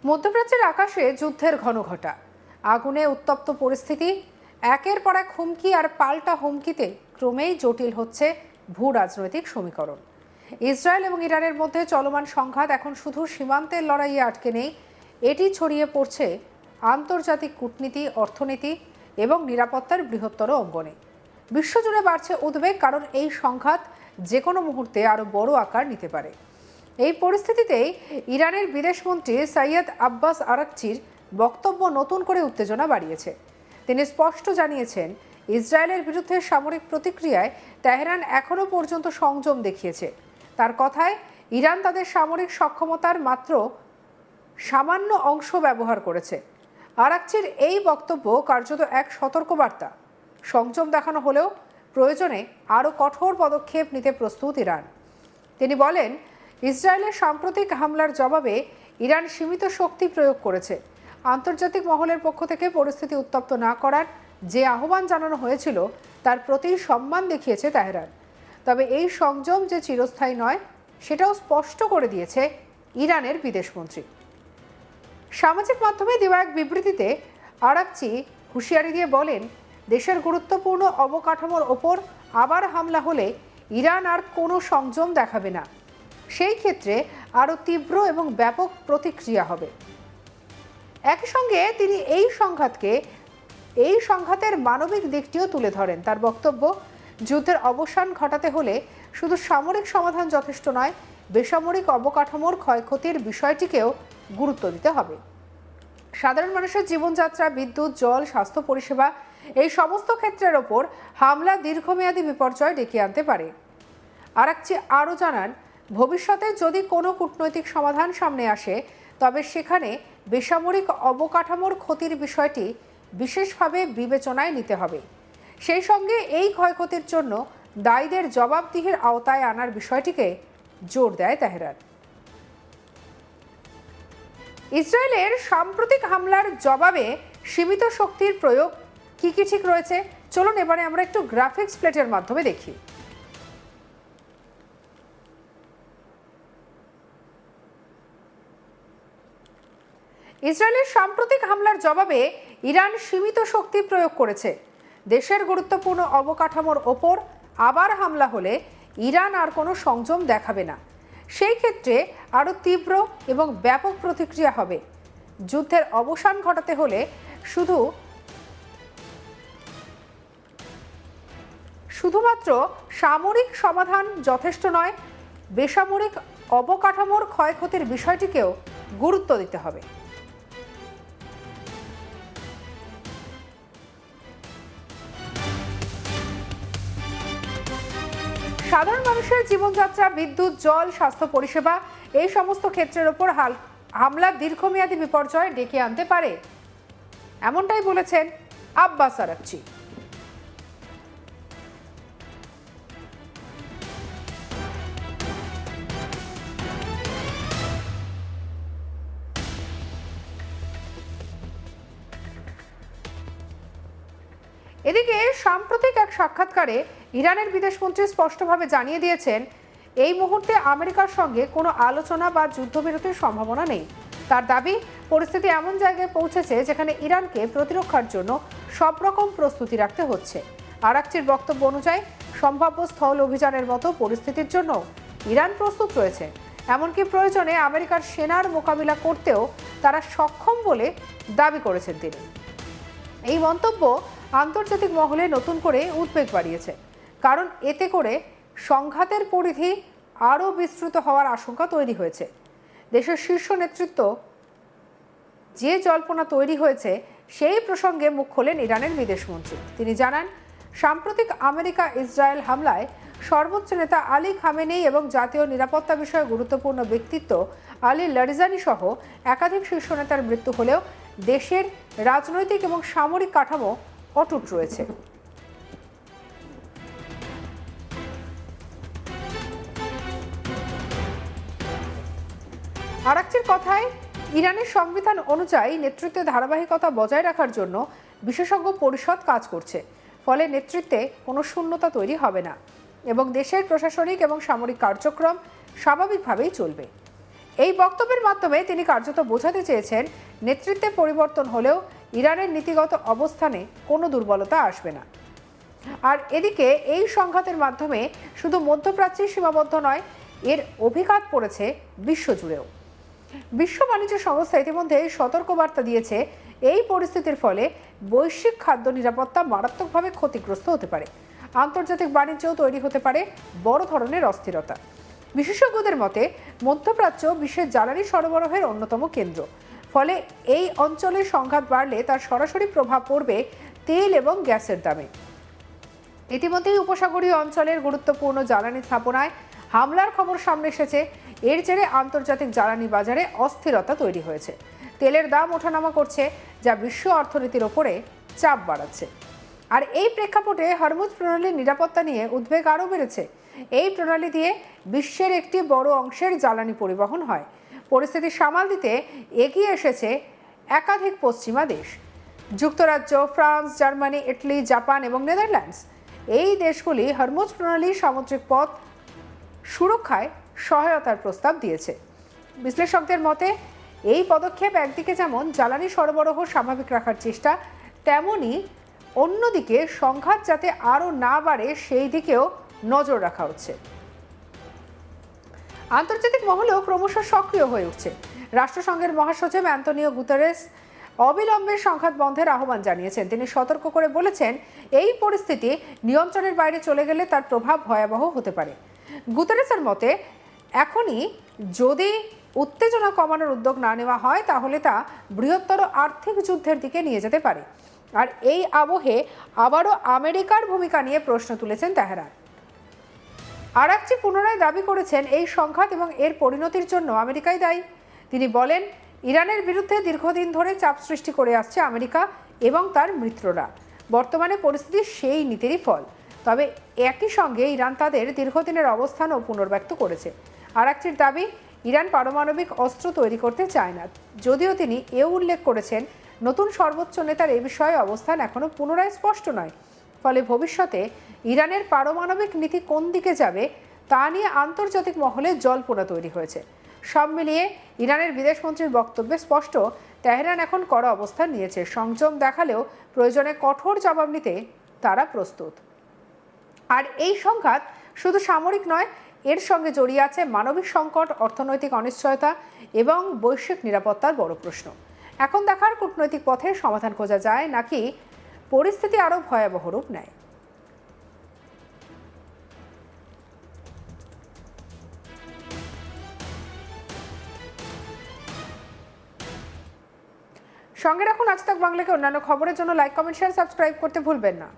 মধ্যপ্রাচ্যের আকাশে যুদ্ধের ঘনঘটা, আগুনে উত্তপ্ত পরিস্থিতি, একের পর এক হুমকি আর পাল্টা হুমকিতে ক্রমেই জটিল হচ্ছে ভূ রাজনৈতিক সমীকরণ। ইসরায়েল এবং ইরানের মধ্যে চলমান সংঘাত এখন শুধু সীমান্তের লড়াইয়ে আটকে নেই, এটি ছড়িয়ে পড়ছে আন্তর্জাতিক কূটনীতি, অর্থনীতি এবং নিরাপত্তার বৃহত্তর অঙ্গনে। বিশ্বজুড়ে বাড়ছে উদ্বেগ, কারণ এই সংঘাত যে কোনো মুহূর্তে আরও বড় আকার নিতে পারে। এই পরিস্থিতিতেই ইরানের বিদেশমন্ত্রী সৈয়দ আব্বাস আরাকচির বক্তব্য নতুন করে উত্তেজনা বাড়িয়েছে। তিনি স্পষ্ট জানিয়েছেন, ইসরায়েলের বিরুদ্ধে সামরিক প্রতিক্রিয়ায় তেহরান এখনও পর্যন্ত সংযম দেখিয়েছে। তার কথায়, ইরান তাদের সামরিক সক্ষমতার মাত্র সামান্য অংশ ব্যবহার করেছে। আরাকচির এই বক্তব্য কার্যত এক সতর্কবার্তা। সংযম দেখানো হলেও প্রয়োজনে আরও কঠোর পদক্ষেপ নিতে প্রস্তুত ইরান। তিনি বলেন, ইসরায়েলের সাম্প্রতিক হামলার জবাবে ইরান সীমিত শক্তি প্রয়োগ করেছে। আন্তর্জাতিক মহলের পক্ষ থেকে পরিস্থিতি উত্তপ্ত না করার যে আহ্বান জানানো হয়েছিল, তার প্রতি সম্মান দেখিয়েছে তেহরান। তবে এই সংযম যে চিরস্থায়ী নয়, সেটাও স্পষ্ট করে দিয়েছে ইরানের বিদেশমন্ত্রী। সামাজিক মাধ্যমে দেওয়া এক বিবৃতিতে আরাকচি হুঁশিয়ারি দিয়ে বলেন, দেশের গুরুত্বপূর্ণ অবকাঠামোর ওপর আবার হামলা হলে ইরান আর কোনো সংযম দেখাবে না। সেই ক্ষেত্রে আরও তীব্র এবং ব্যাপক প্রতিক্রিয়া হবে। একই সঙ্গে তিনি এই সংঘাতের মানবিক দিকটিও তুলে ধরেন। তার বক্তব্য, যুদ্ধের অবসান ঘটাতে হলে শুধু সামরিক সমাধান যথেষ্ট নয়, বেসামরিক অবকাঠামোর ক্ষয়ক্ষতির বিষয়টিকেও গুরুত্ব দিতে হবে। সাধারণ মানুষের জীবনযাত্রা, বিদ্যুৎ, জল, স্বাস্থ্য পরিষেবা, এই সমস্ত ক্ষেত্রের ওপর হামলা দীর্ঘমেয়াদী বিপর্যয় ডেকে আনতে পারে। আরাকচি আরও জানান, ভবিষ্যতে যদি কোনো কূটনৈতিক সমাধান সামনে আসে, তবে সেখানে বেসামরিক অবকাঠামোর ক্ষতির বিষয়টি বিশেষভাবে বিবেচনায় নিতে হবে। সেই সঙ্গে এই ক্ষয়ক্ষতির জন্য দায়ীদের জবাবদিহির আওতায় আনার বিষয়টিকে জোর দেয় তেহরান। ইসরায়েলের সাম্প্রতিক হামলার জবাবে সীমিত শক্তির প্রয়োগ কি কি ঠিক রয়েছে, চলুন এবারে আমরা একটু গ্রাফিক্স প্লেটের মাধ্যমে দেখি। ইসরায়েলের সাম্প্রতিক হামলার জবাবে ইরান সীমিত শক্তি প্রয়োগ করেছে। দেশের গুরুত্বপূর্ণ অবকাঠামোর ওপর আবার হামলা হলে ইরান আর কোনো সংযম দেখাবে না। সেই ক্ষেত্রে আরও তীব্র এবং ব্যাপক প্রতিক্রিয়া হবে। যুদ্ধের অবসান ঘটাতে হলে শুধুমাত্র সামরিক সমাধান যথেষ্ট নয়, বেসামরিক অবকাঠামোর ক্ষয়ক্ষতির বিষয়টিকেও গুরুত্ব দিতে হবে। সাধারণ মানুষের জীবনযাত্রা, বিদ্যুৎ, জল, স্বাস্থ্য পরিষেবা, এই সমস্ত ক্ষেত্রের ওপর হামলা দীর্ঘমেয়াদী বিপর্যয় ডেকে আনতে পারে, এমনটাই বলেছেন আব্বাস আরাকচি। এদিকে সাম্প্রতিক এক সাক্ষাৎকারে ইরানের বিদেশমন্ত্রী স্পষ্টভাবে জানিয়ে দিয়েছেন, এই মুহূর্তে আমেরিকার সঙ্গে কোনো আলোচনা বা যুদ্ধবিরতির সম্ভাবনা নেই। তার দাবি, পরিস্থিতি এমন জায়গায় পৌঁছেছে যেখানে ইরানকে প্রতিরক্ষার জন্য সব রকম প্রস্তুতি রাখতে হচ্ছে। আরাকচির বক্তব্য অনুযায়ী সম্ভাব্য স্থল অভিযানের মতো পরিস্থিতির জন্য ইরান প্রস্তুত রয়েছে। এমনকি প্রয়োজনে আমেরিকার সেনার মোকাবিলা করতেও তারা সক্ষম বলে দাবি করেছেন তিনি। এই মন্তব্য আন্তর্জাতিক মহলে নতুন করে উদ্বেগ বাড়িয়েছে, কারণ এতে করে সংঘাতের পরিধি আরও বিস্তৃত হওয়ার আশঙ্কা তৈরি হয়েছে। দেশের শীর্ষ নেতৃত্ব যে জল্পনা তৈরি হয়েছে, সেই প্রসঙ্গে মুখ খোলেন ইরানের বিদেশমন্ত্রী। তিনি জানান, সাম্প্রতিক আমেরিকা ইসরায়েল হামলায় সর্বোচ্চ নেতা আলী খামেনেই এবং জাতীয় নিরাপত্তা বিষয়ে গুরুত্বপূর্ণ ব্যক্তিত্ব আলী লারিজানি সহ একাধিক শীর্ষ নেতার মৃত্যু হলেও দেশের রাজনৈতিক এবং সামরিক কাঠামো অটুট রয়েছে। আরাকচির কথায়, ইরানের সংবিধান অনুযায়ী নেতৃত্বের ধারাবাহিকতা বজায় রাখার জন্য বিশেষজ্ঞ পরিষদ কাজ করছে। ফলে নেতৃত্বে কোনো শূন্যতা তৈরি হবে না এবং দেশের প্রশাসনিক এবং সামরিক কার্যক্রম স্বাভাবিকভাবেই চলবে। এই বক্তব্যের মাধ্যমে তিনি কার্যত বোঝাতে চেয়েছেন, নেতৃত্বে পরিবর্তন হলেও ইরানের নীতিগত অবস্থানে কোনো দুর্বলতা আসবে না। আর এদিকে এই সংঘাতের মাধ্যমে শুধু মধ্যপ্রাচ্যে সীমাবদ্ধ নয়, এর অভিঘাত পড়েছে বিশ্বজুড়েও। বিশ্ব বাণিজ্য সংস্থা ইতিমধ্যে সতর্কবার্তা দিয়েছে, এই পরিস্থিতির ফলে বৈশ্বিক খাদ্য নিরাপত্তা মারাত্মকভাবে ক্ষতিগ্রস্ত হতে পারে। আন্তর্জাতিক বাণিজ্যও তৈরি হতে পারে বড় ধরনের অস্থিরতা। বিশেষজ্ঞদের মতে, মধ্যপ্রাচ্য বিশ্বের জ্বালানি সরবরাহের অন্যতম কেন্দ্র। ফলে এই অঞ্চলের সংঘাত বাড়লে তার সরাসরি প্রভাব পড়বে তেল এবং গ্যাসের দামে। ইতিমধ্যেই উপসাগরীয় অঞ্চলের গুরুত্বপূর্ণ জ্বালানি স্থাপনায় হামলার খবর সামনে এসেছে। এর জেরে আন্তর্জাতিক জ্বালানি বাজারে অস্থিরতা তৈরি হয়েছে। তেলের দাম ওঠানামা করছে, যা বিশ্ব অর্থনীতির ওপরে চাপ বাড়াচ্ছে। আর এই প্রেক্ষাপটে হরমুজ প্রণালীর নিরাপত্তা নিয়ে উদ্বেগ আরও বেড়েছে। এই প্রণালী দিয়ে বিশ্বের একটি বড় অংশের জ্বালানি পরিবহন হয়। পরিস্থিতি সামাল দিতে এগিয়ে এসেছে একাধিক পশ্চিমা দেশ। যুক্তরাজ্য, ফ্রান্স, জার্মানি, ইটালি, জাপান এবং নেদারল্যান্ডস। এই দেশগুলি হরমুজ প্রণালীর সামুদ্রিক পথ সুরক্ষায় সহায়তার প্রস্তাব দিয়েছে। বিশ্লেষকদের মতে, এই পদক্ষেপ একদিকে যেমন জ্বালানি সরবরাহ স্বাভাবিক রাখার চেষ্টা, তেমনি অন্যদিকে সংঘাত যাতে আরও না বাড়ে সেই দিকেও নজর রাখা হচ্ছে। আন্তর্জাতিক মহলেও ক্রমশ সক্রিয় হয়ে উঠছে। রাষ্ট্রসংঘের মহাসচিব অ্যান্তোনিও গুতেরেস অবিলম্বে সংঘাত বন্ধের আহ্বান জানিয়েছেন। তিনি সতর্ক করে বলেছেন, এই পরিস্থিতি নিয়ন্ত্রণের বাইরে চলে গেলে তার প্রভাব ভয়াবহ হতে পারে। গুতেরেসের মতে, এখনই যদি উত্তেজনা কমানোর উদ্যোগ না নেওয়া হয়, তাহলে তা বৃহত্তর আর্থিক যুদ্ধের দিকে নিয়ে যেতে পারে। আর এই আবহে আবারও আমেরিকার ভূমিকা নিয়ে প্রশ্ন তুলেছেন তেহরান। আরাকচি পুনরায় দাবি করেছেন, এই সংঘাত এবং এর পরিণতির জন্য আমেরিকাই দায়ী। তিনি বলেন, ইরানের বিরুদ্ধে দীর্ঘদিন ধরে চাপ সৃষ্টি করে আসছে আমেরিকা এবং তার মিত্ররা। বর্তমানে পরিস্থিতি সেই নীতিরই ফল। তবে একই সঙ্গে ইরান তাদের দীর্ঘদিনের অবস্থানও পুনর্ব্যক্ত করেছে। আরাকচির দাবি, ইরান পারমাণবিক অস্ত্র তৈরি করতে চায় না। যদিও তিনি এও উল্লেখ করেছেন, নতুন সর্বোচ্চ নেতার এ বিষয়ে অবস্থান এখনও পুনরায় স্পষ্ট নয়। ফলে ভবিষ্যতে ইরানের পারমাণবিক নীতি কোন দিকে যাবে তা নিয়ে আন্তর্জাতিক মহলে জল্পনা তৈরি হয়েছে। সব মিলিয়ে ইরানের বিদেশমন্ত্রীর বক্তব্যে স্পষ্ট, তেহরান এখন কড়া অবস্থান নিয়েছে। সংযম দেখালেও প্রয়োজনে কঠোর জবাব নিতে তারা প্রস্তুত। আর এই সংঘাত শুধু সামরিক নয়, এর সঙ্গে জড়িয়ে আছে মানবিক সংকট, অর্থনৈতিক অনিশ্চয়তা এবং বৈশ্বিক নিরাপত্তার বড় প্রশ্ন। এখন দেখার কূটনৈতিক পথে সমাধান খোঁজা যায় নাকি পরিস্থিতি আরও ভয়াবহ রূপ নেয়। সঙ্গে রাখুন আজ তাক বাংলাকে। অন্যান্য খবরের জন্য লাইক, কমেন্ট, শেয়ার, সাবস্ক্রাইব করতে ভুলবেন না।